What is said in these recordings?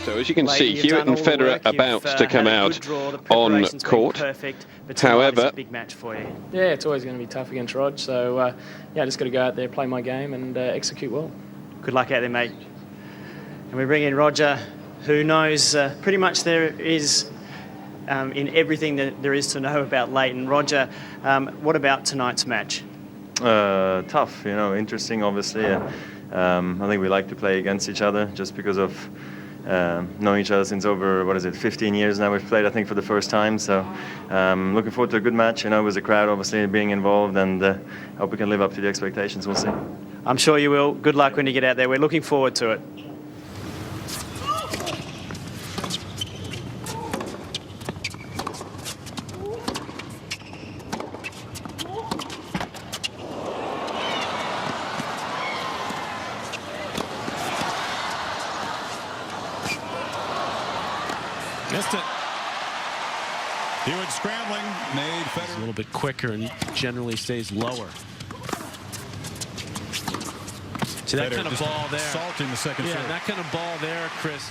So as you can see, Hewitt and Federer about to come out on court. However, big match for you. Yeah, it's always going to be tough against Rog. So yeah, I just got to go out there, play my game, and execute well. Good luck out there, mate. And we bring in Roger, who knows pretty much there is in everything that there is to know about Leighton. Roger, what about tonight's match? Tough, you know, interesting, obviously. I think we like to play against each other just because of knowing each other since over, 15 years now. We've played, I think, for the first time. So looking forward to a good match, you know, with the crowd obviously being involved, and hope we can live up to the expectations. We'll see. I'm sure you will. Good luck when you get out there. We're looking forward to it. Missed it. Hewitt scrambling, made Federer a little bit quicker and generally stays lower. See that kind of ball there. Salting the second serve. Yeah, that kind of ball there, Chris.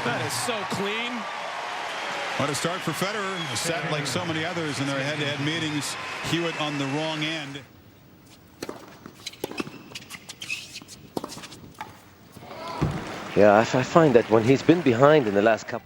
That is so clean. What a start for Federer. Set like so many others in their head-to-head meetings. Hewitt on the wrong end. Yeah, I find that when he's been behind in the last couple.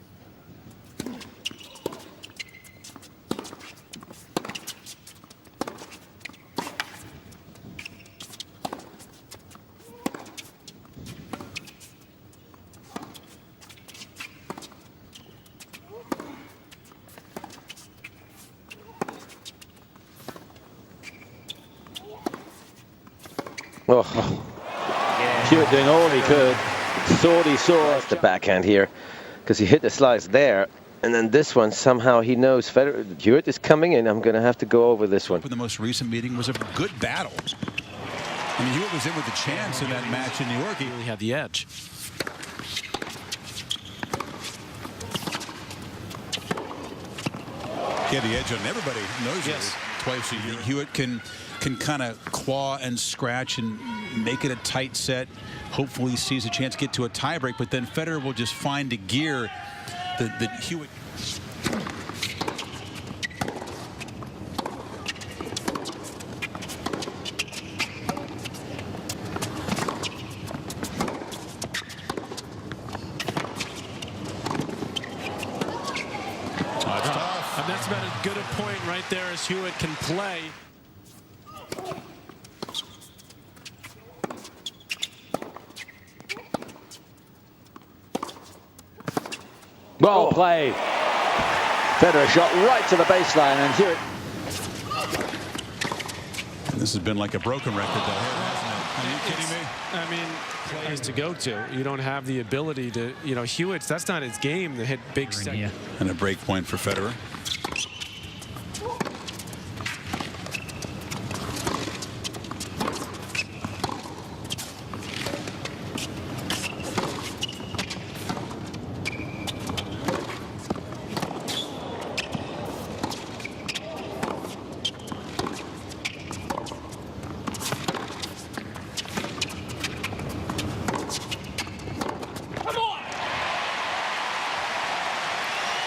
Oh, yeah. Hewitt doing all he could. Thought he saw the backhand here because he hit the slice there, and then this one somehow he knows Federer. Hewitt is coming in. I'm going to have to go over this one. The most recent meeting was a good battle. I mean, Hewitt was in with a chance in that match in New York. He really had the edge. He had the edge on everybody. Knows it twice a year. Hewitt can kind of claw and scratch and make it a tight set. Hopefully he sees a chance to get to a tiebreak, but then Federer will just find a gear that Hewitt. And that's about as good a point right there as Hewitt can play. Well played. Federer shot right to the baseline, and Hewitt. And this has been like a broken record, though, hasn't it? Are you kidding me? I mean, plays to go to. You don't have the ability to, you know, Hewitt's, that's not his game to hit big second. And a break point for Federer.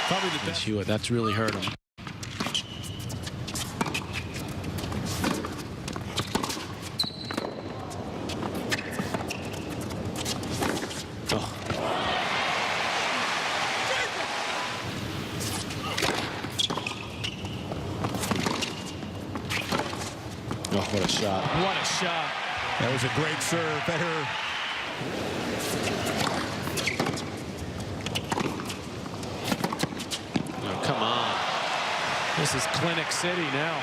Probably the best. Hewitt, that's really hurt him. Oh. Oh, what a shot. What a shot. That was a great serve. Federer. Come on. This is Clinic City now.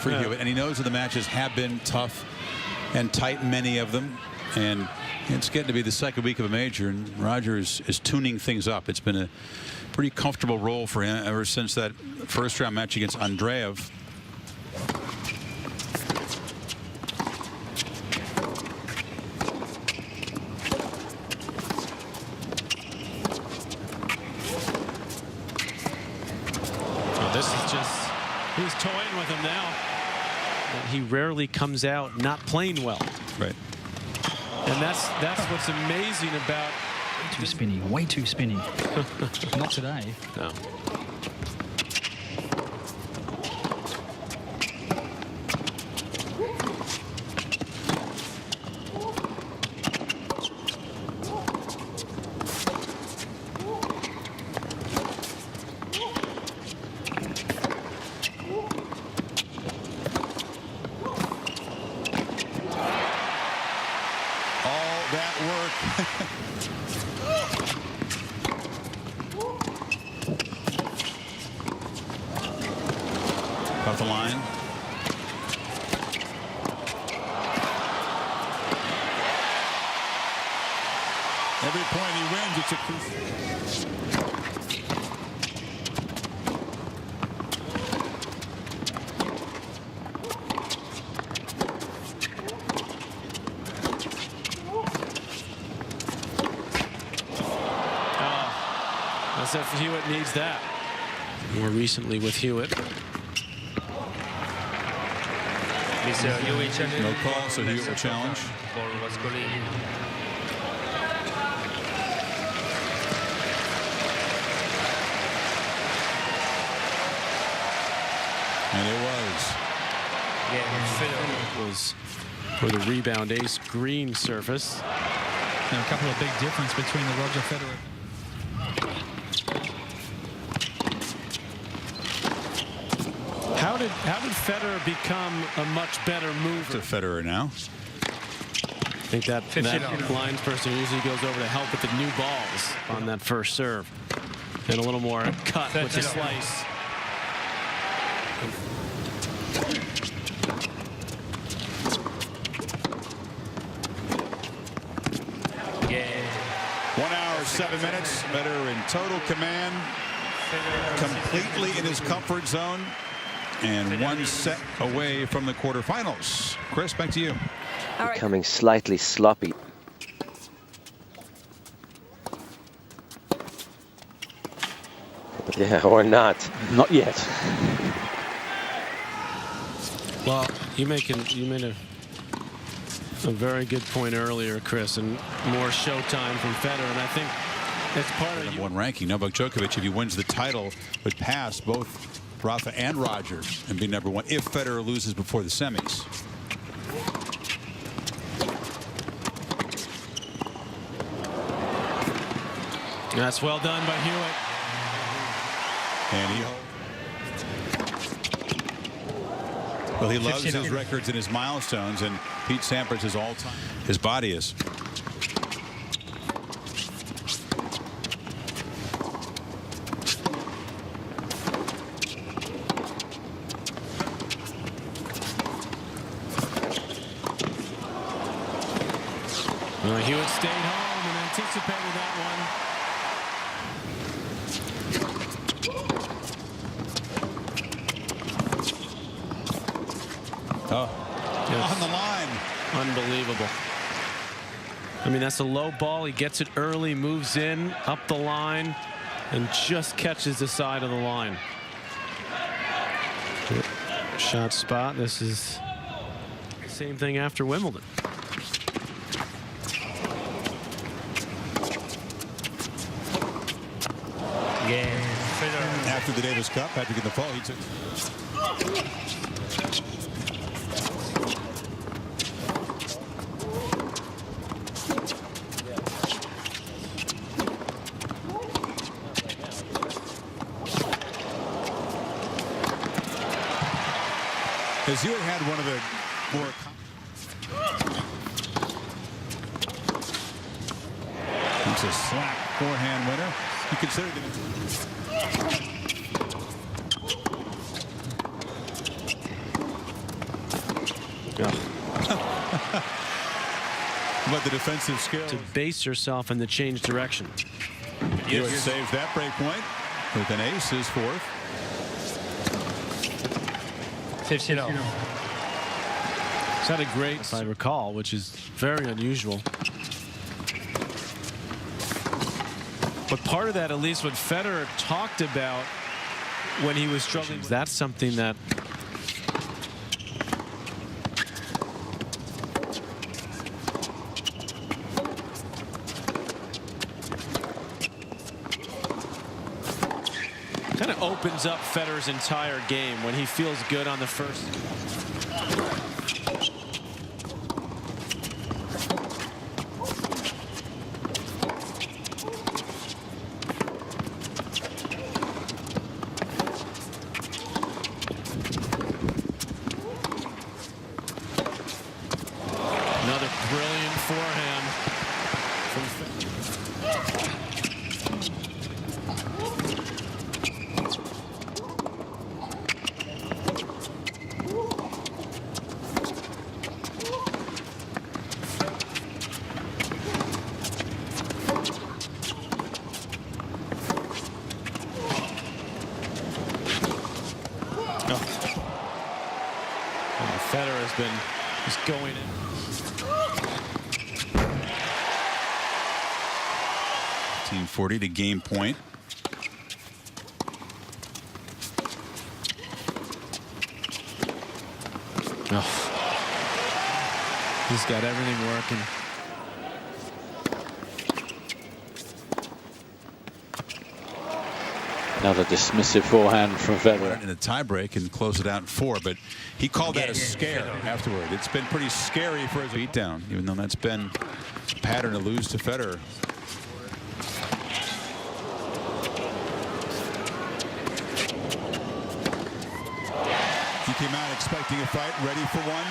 For Hewitt, and he knows that the matches have been tough and tight, many of them, and it's getting to be the second week of a major, and Roger is tuning things up. It's been a pretty comfortable role for him ever since that first round match against Andreev. He's toying with him now. And he rarely comes out not playing well. Right. And that's what's amazing about. Too spinny, way too spinny. Not today. No. That work. Off the line. Every point he wins, it's a crucial. As if Hewitt needs that. More recently with Hewitt. No call, so Hewitt will challenge. And it was for the rebound ace green surface. And a couple of big difference between the Roger Federer. How did Federer become a much better mover? to Federer now. I think that lines person usually goes over to help with the new balls on that first serve. And a little more cut with the slice. Yeah. 1 hour, 7 minutes. Federer in total command. Completely in his comfort zone. And 1 set away from the quarterfinals. Chris, back to you. Becoming slightly sloppy. Yeah, or not. Not yet. Well, you made a very good point earlier, Chris, and more showtime from Federer, and I think that's part of number one ranking. Novak Djokovic, if he wins the title, would pass both Rafa and Roger and be number one if Federer loses before the semis. That's well done by Hewitt. And he loves his records and his milestones, and Pete Sampras is all-time. His body is. Hewitt stayed home and anticipated that one. Oh, on the line. Unbelievable. I mean, that's a low ball. He gets it early, moves in, up the line, and just catches the side of the line. Shot spot. This is the same thing after Wimbledon. After the Davis Cup, had to get the fall. He took. As Hewitt had one of the more. It's a slap forehand winner. You consider it. But the defensive skills. To base yourself in the change direction. Hewitt saves that break point with an ace, his fourth. 15-0. He's had a great, if I recall, which is very unusual. But part of that, at least what Federer talked about when he was struggling. That's something that kind of opens up Federer's entire game when he feels good on the first. Another brilliant forehand from Federer has been just going in. 1940 to game point. Oh. He's got everything working. Another dismissive forehand from Federer. In a tiebreak and close it out in 4, but he called that a scare afterward. It's been pretty scary for his beatdown, even though that's been a pattern to lose to Federer. He came out expecting a fight, ready for one.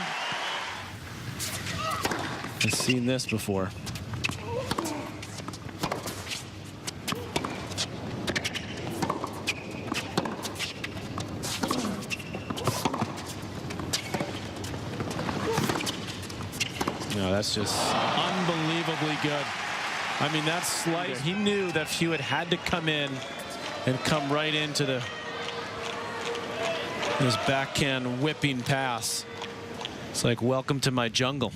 I've seen this before. No, that's just unbelievably good. I mean, that slice, he knew that Hewitt had to come in and come right into his backhand whipping pass. It's like, welcome to my jungle.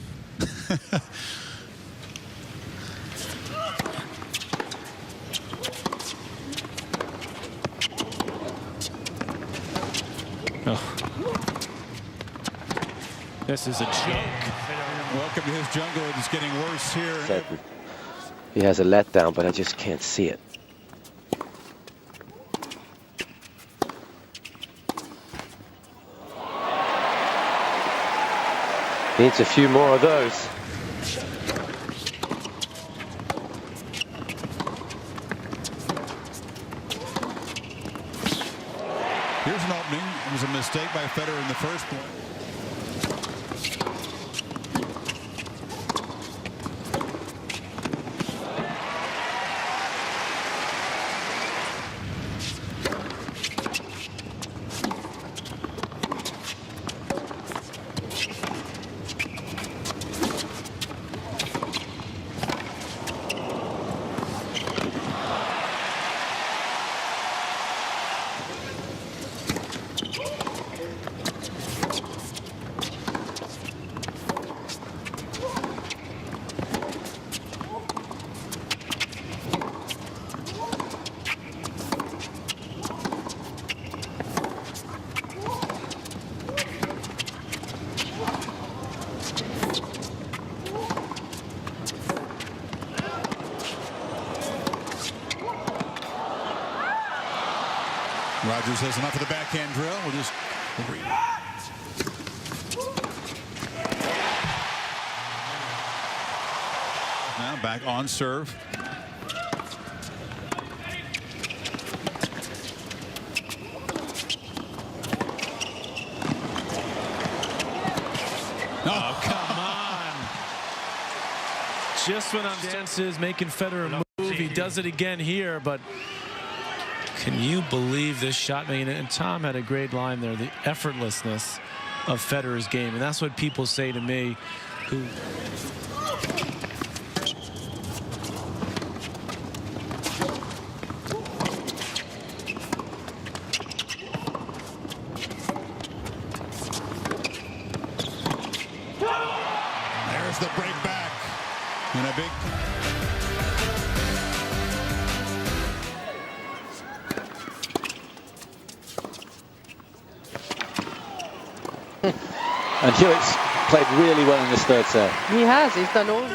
Oh. This is a joke. Welcome to his jungle. It's getting worse here. He has a letdown, but I just can't see it. Needs a few more of those. Here's an opening. It was a mistake by Federer in the first one. Rogers has enough of the backhand drill. We'll just now back on serve. Oh, come on. Just when I'm dances, making Federer move. He does it again here, but can you believe this shot making? And Tom had a great line there, the effortlessness of Federer's game. And that's what people say to me who there's the break back and a big And Hewitt's played really well in this third set. He has. He's done all.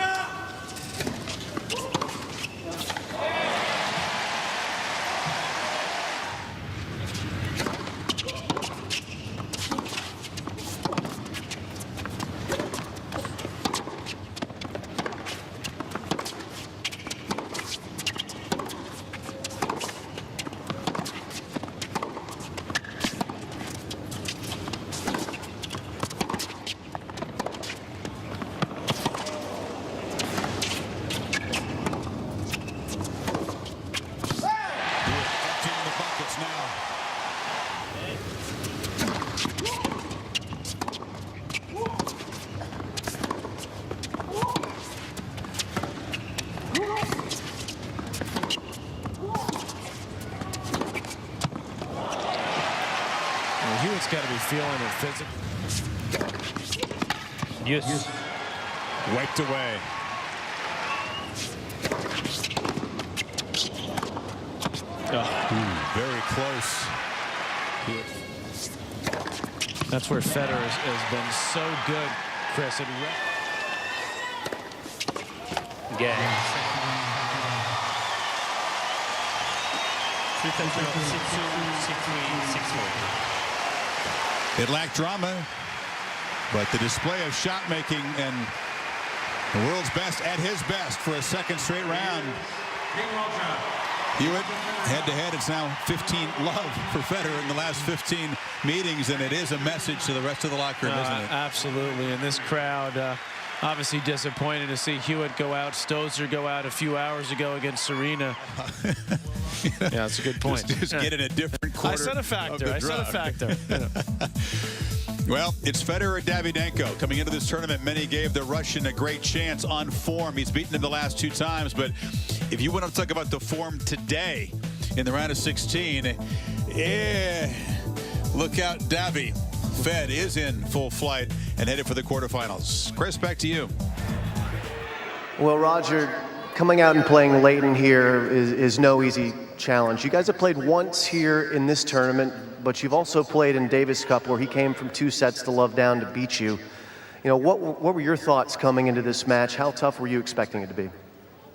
Hewitt's got to be feeling it physically. Yes. Wiped away. Very close. That's where Federer has been so good, Chris. Game. It lacked drama, but the display of shot making and the world's best at his best for a second straight round. Hewitt head-to-head, it's now 15 love for Federer in the last 15 meetings, and it is a message to the rest of the locker room, isn't it? Absolutely, and this crowd obviously disappointed to see Hewitt go out, Stosur go out a few hours ago against Serena. Yeah, that's a good point. Just get in a different quarter. I said a factor. I said a factor. Well, it's Federer Davydenko. Coming into this tournament, many gave the Russian a great chance on form. He's beaten him the last 2 times, but if you want to talk about the form today in the round of 16, look out, Davy. Fed is in full flight and headed for the quarterfinals. Chris, back to you. Well, Roger, coming out and playing Leighton here is no easy challenge. You guys have played once here in this tournament, but you've also played in Davis Cup where he came from 2 sets to love down to beat you. You know, what were your thoughts coming into this match? How tough were you expecting it to be?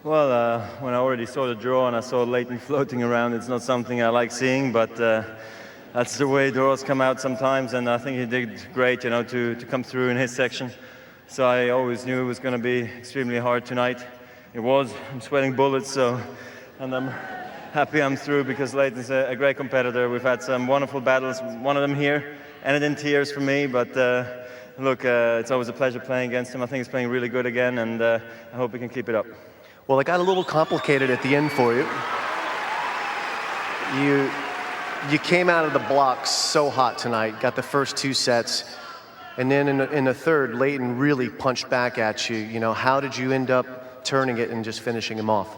Well, when I already saw the draw and I saw Leighton floating around, it's not something I like seeing, but that's the way draws come out sometimes, and I think he did great, you know, to come through in his section. So I always knew it was going to be extremely hard tonight. It was. I'm sweating bullets, and I'm happy I'm through because Leighton's a great competitor. We've had some wonderful battles, one of them here, ended in tears for me, but look, it's always a pleasure playing against him. I think he's playing really good again, and I hope he can keep it up. Well, it got a little complicated at the end for you. You came out of the blocks so hot tonight, got the first 2 sets, and then in the third, Leighton really punched back at you. You know, how did you end up turning it and just finishing him off?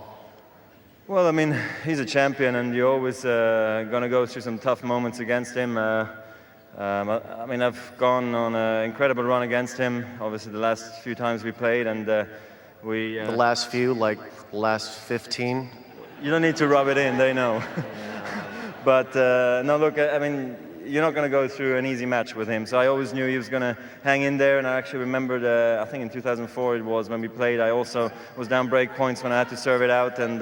Well, I mean, he's a champion, and you're always going to go through some tough moments against him. I mean, I've gone on an incredible run against him, obviously the last few times we played, and we... the last few, like last 15? You don't need to rub it in, they know. But, no, look, I mean, you're not going to go through an easy match with him, so I always knew he was going to hang in there, and I actually remembered, I think in 2004 it was when we played, I also was down break points when I had to serve it out, and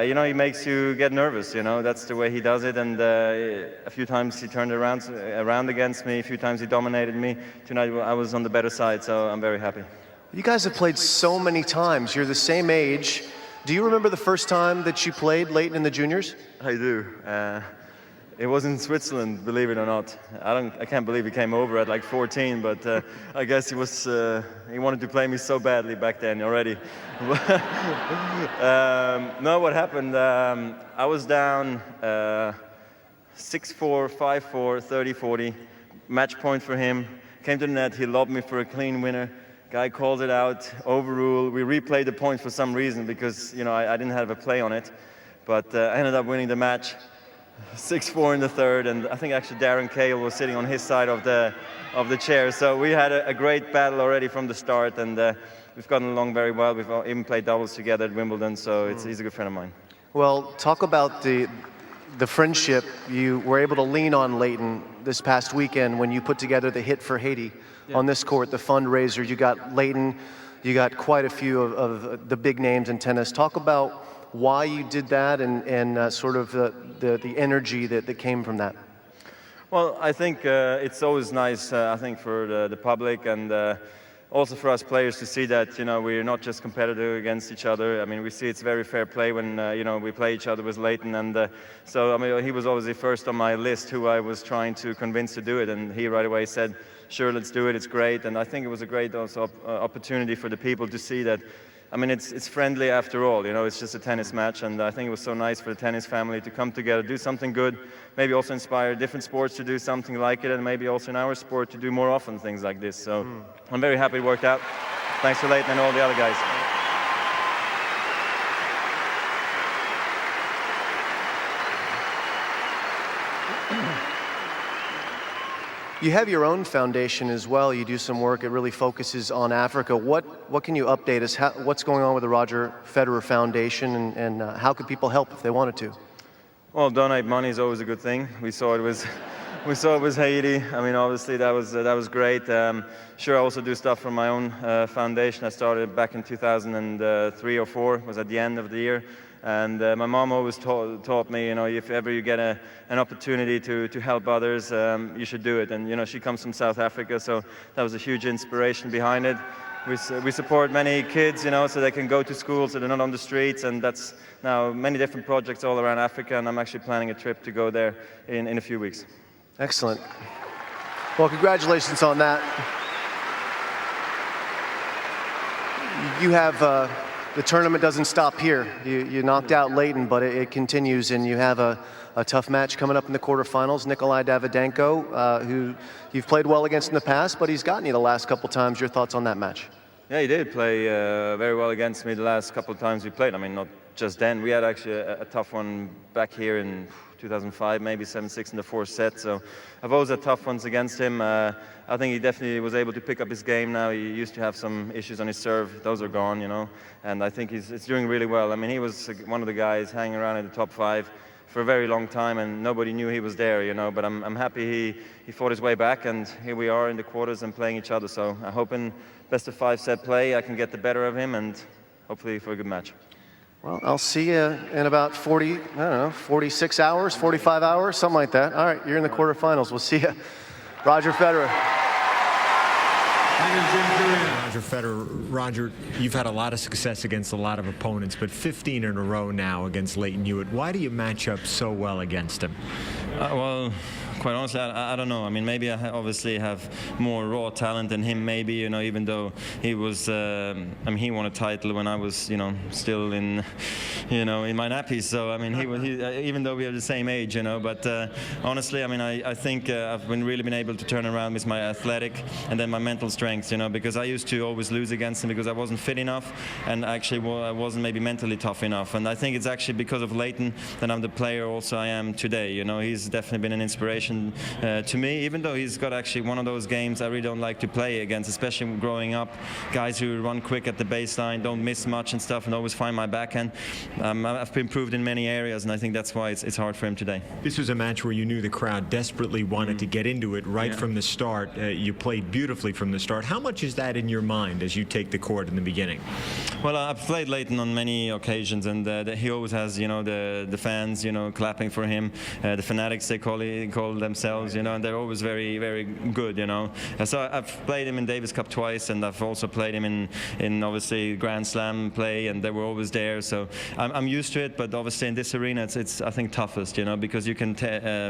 you know, he makes you get nervous, you know, that's the way he does it, and a few times he turned around against me, a few times he dominated me. Tonight I was on the better side, so I'm very happy. You guys have played so many times. You're the same age. Do you remember the first time that you played Leighton in the juniors? I do. It was in Switzerland, believe it or not. I can't believe he came over at like 14, but I guess he wanted to play me so badly back then already. No, what happened? I was down 6-4, 5-4, 30-40. Match point for him. Came to the net. He lobbed me for a clean winner. Guy called it out, overruled. We replayed the point for some reason because, you know, I didn't have a play on it. But I ended up winning the match, 6-4 in the third, and I think actually Darren Cahill was sitting on his side of the chair. So we had a great battle already from the start, and we've gotten along very well. We've even played doubles together at Wimbledon, so he's a good friend of mine. Well, talk about the friendship you were able to lean on, Leighton, this past weekend when you put together the Hit for Haiti on this court, the fundraiser. You got Leighton, you got quite a few of the big names in tennis. Talk about why you did that and sort of the energy that came from that. Well, I think it's always nice, I think, for the public and also for us players to see that, you know, we're not just competitive against each other. I mean, we see it's very fair play when, you know, we play each other with Leighton. And so, I mean, he was obviously first on my list who I was trying to convince to do it. And he right away said, sure, let's do it. It's great. And I think it was a great also opportunity for the people to see that, I mean, it's friendly after all, you know, it's just a tennis match. And I think it was so nice for the tennis family to come together, do something good, maybe also inspire different sports to do something like it, and maybe also in our sport to do more often things like this. So I'm very happy it worked out. Thanks to Leighton and all the other guys. You have your own foundation as well. You do some work. It really focuses on Africa. What can you update us? What's going on with the Roger Federer Foundation, and how can people help if they wanted to? Well, donate money is always a good thing. We saw it was Haiti. I mean, obviously that was great. Sure, I also do stuff from my own foundation. I started back in 2003 or 4. It was at the end of the year. And my mom always taught me, you know, if ever you get an opportunity to help others, you should do it. And, you know, she comes from South Africa, so that was a huge inspiration behind it. We support many kids, you know, so they can go to school, so they're not on the streets. And that's now many different projects all around Africa, and I'm actually planning a trip to go there in a few weeks. Excellent. Well, congratulations on that. You have... the tournament doesn't stop here. You knocked out Leighton, but it continues, and you have a tough match coming up in the quarterfinals. Nikolai Davydenko, who you've played well against in the past, but he's gotten you the last couple times. Your thoughts on that match? Yeah, he did play very well against me the last couple of times we played. I mean, not just then. We had actually a tough one back here in 2005, maybe 7-6 in the 4th set. So I've always had tough ones against him. I think he definitely was able to pick up his game now. He used to have some issues on his serve. Those are gone, you know. And I think he's doing really well. I mean, he was one of the guys hanging around in the top 5 for a very long time, and nobody knew he was there, you know. But I'm happy he fought his way back, and here we are in the quarters and playing each other. So I hope in best of 5 set play I can get the better of him, and hopefully for a good match. Well, I'll see you in about 46 hours, 45 hours, something like that. All right, you're in the quarterfinals. We'll see you. Roger Federer. Roger Federer. Roger, you've had a lot of success against a lot of opponents, but 15 in a row now against Lleyton Hewitt. Why do you match up so well against him? Well, quite honestly, I don't know. I mean, maybe I obviously have more raw talent than him, maybe, you know, even though he was, I mean, he won a title when I was, you know, still in, you know, in my nappies. So, I mean, even though we are the same age, you know, but honestly, I mean, I think I've really been able to turn around with my athletic and then my mental strength, you know, because I used to always lose against him because I wasn't fit enough and actually I wasn't maybe mentally tough enough. And I think it's actually because of Lleyton that I'm the player also I am today. You know, he's definitely been an inspiration to me, even though he's got actually one of those games I really don't like to play against, especially growing up, guys who run quick at the baseline, don't miss much and stuff, and always find my backhand. I've improved in many areas, and I think that's why it's hard for him today. This was a match where you knew the crowd desperately wanted to get into it right from the start. You played beautifully from the start. How much is that in your mind as you take the court in the beginning? Well, I've played Lleyton on many occasions, and he always has, you know, the fans, you know, clapping for him, the fanatics they call themselves, you know, and they're always very, very good, you know. So I've played him in Davis Cup twice, and I've also played him in obviously Grand Slam play, and they were always there. So I'm used to it, but obviously in this arena it's I think toughest, you know, because you can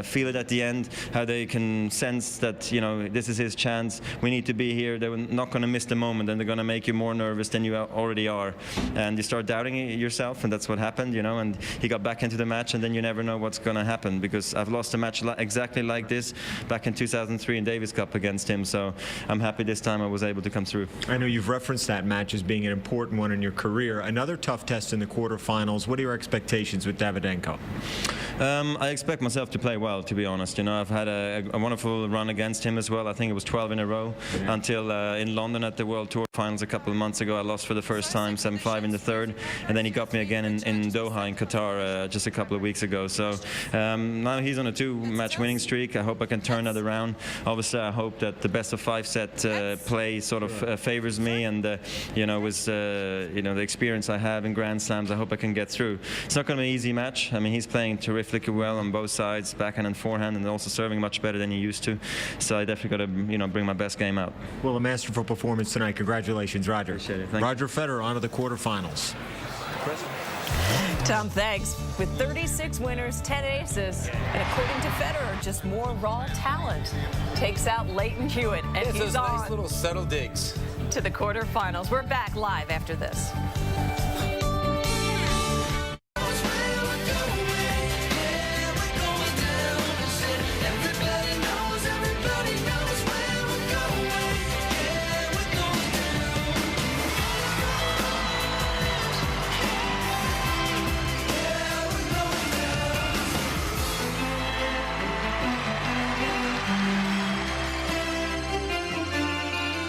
feel it at the end, how they can sense that, you know, this is his chance. We need to be here. They're not going to miss the moment, and they're going to make you more nervous than you already are, and you start doubting yourself, and that's what happened, you know. And he got back into the match, and then you never know what's going to happen, because I've lost a match exactly like this back in 2003 in Davis Cup against him. So I'm happy this time I was able to come through. I know you've referenced that match as being an important one in your career. Another tough test in the quarterfinals. What are your expectations with Davydenko? I expect myself to play well, to be honest. You know, I've had a wonderful run against him as well. I think it was 12 in a row until in London at the World Tour Finals a couple of months ago. I lost for the first time, 7-5 in the third, and then he got me again in Doha in Qatar just a couple of weeks ago. So now he's on a 2-match winning streak. I hope I can turn that around. Obviously, I hope that the best of 5 set play sort of favors me, and you know, with the experience I have in Grand Slams, I hope I can get through. It's not going to be an easy match. I mean, he's playing terrifically well on both sides, backhand and forehand, and also serving much better than he used to. So I definitely got to, bring my best game out. Well, a masterful performance tonight. Congratulations, Roger. Appreciate it. Roger Federer on to the quarterfinals. Tom, thanks. With 36 winners, 10 aces, and according to Federer, just more raw talent takes out Lleyton Hewitt, and it's he's those on nice little subtle digs to the quarterfinals. We're back live after this.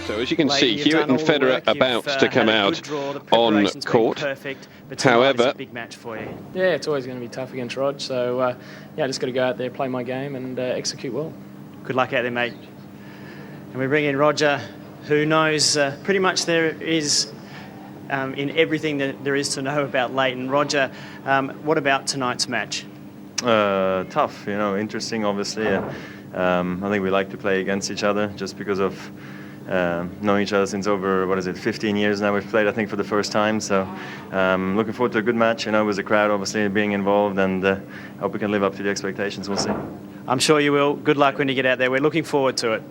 So as you can see, Hewitt and Federer about to come out on court. However, big match for you. Yeah, it's always going to be tough against Rod. So yeah, I just got to go out there, play my game, and execute well. Good luck out there, mate. And we bring in Roger, who knows pretty much there is in everything that there is to know about Lleyton. Roger, what about tonight's match? Tough, interesting, obviously. I think we like to play against each other just because of knowing each other since over, 15 years now we've played, I think, for the first time. So looking forward to a good match, with the crowd obviously being involved, and hope we can live up to the expectations. We'll see. I'm sure you will. Good luck when you get out there. We're looking forward to it.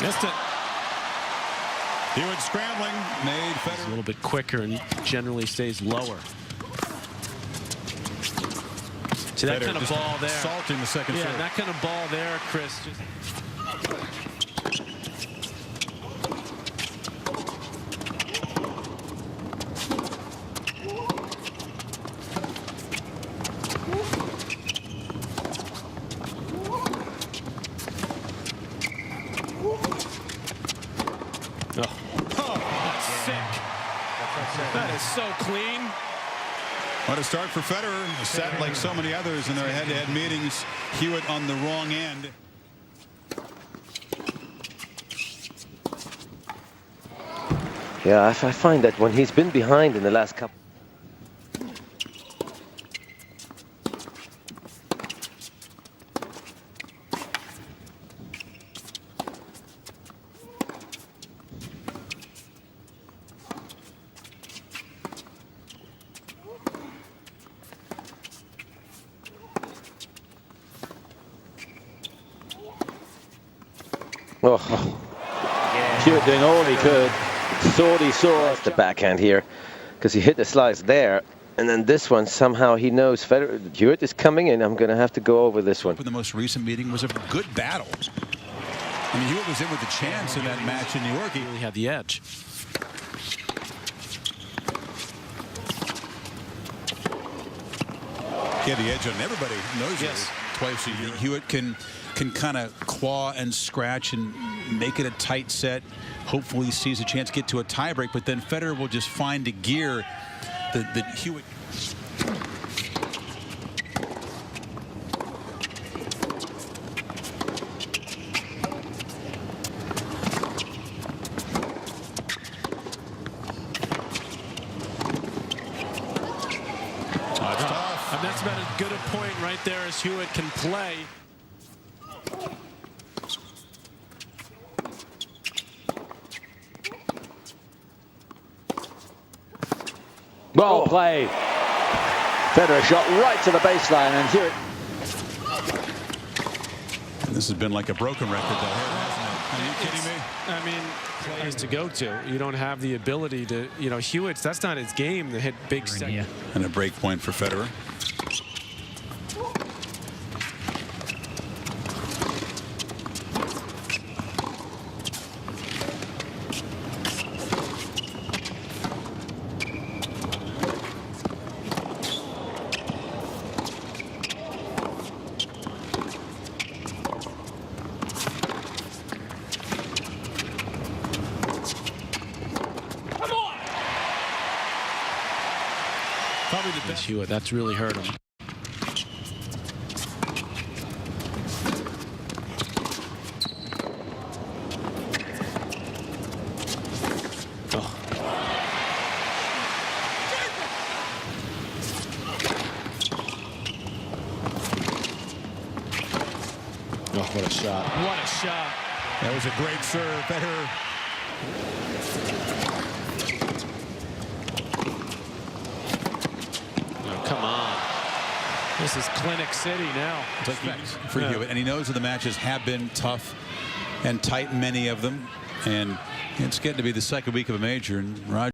Missed it. Hewitt scrambling, made Federer a little bit quicker and generally stays lower. See that kind of ball there. Salting the second serve. Yeah, that kind of ball there, Chris. That is so clean. What a start for Federer. Sat like so many others in their head-to-head meetings. Hewitt on the wrong end. Yeah, I find that when he's been behind in the last couple. Oh. Hewitt doing all he could. Thought he saw the backhand here, because he hit the slice there, and then this one somehow he knows Federer. Hewitt is coming in. I'm going to have to go over this one. The most recent meeting was a good battle. I mean, Hewitt was in with a chance in that match in New York. He really had the edge. He had the edge on everybody. Knows it twice a year. Hewitt can kind of claw and scratch and make it a tight set. Hopefully he sees a chance to get to a tiebreak, but then Federer will just find a gear that Hewitt. And that's about as good a point right there as Hewitt can play. Well played. Federer shot right to the baseline, and Hewitt. This has been like a broken record, though, hasn't it? I mean, kidding me? I mean, players to go to. You don't have the ability to, Hewitt's, that's not his game to hit big second. And a break point for Federer. Probably the best. Hewitt, that's really hurt him. Oh. Oh, what a shot. What a shot. That was a great serve. Federer. Come on. This is Clinic City now. For Hewitt, and he knows that the matches have been tough and tight, many of them, and it's getting to be the second week of a major, and Roger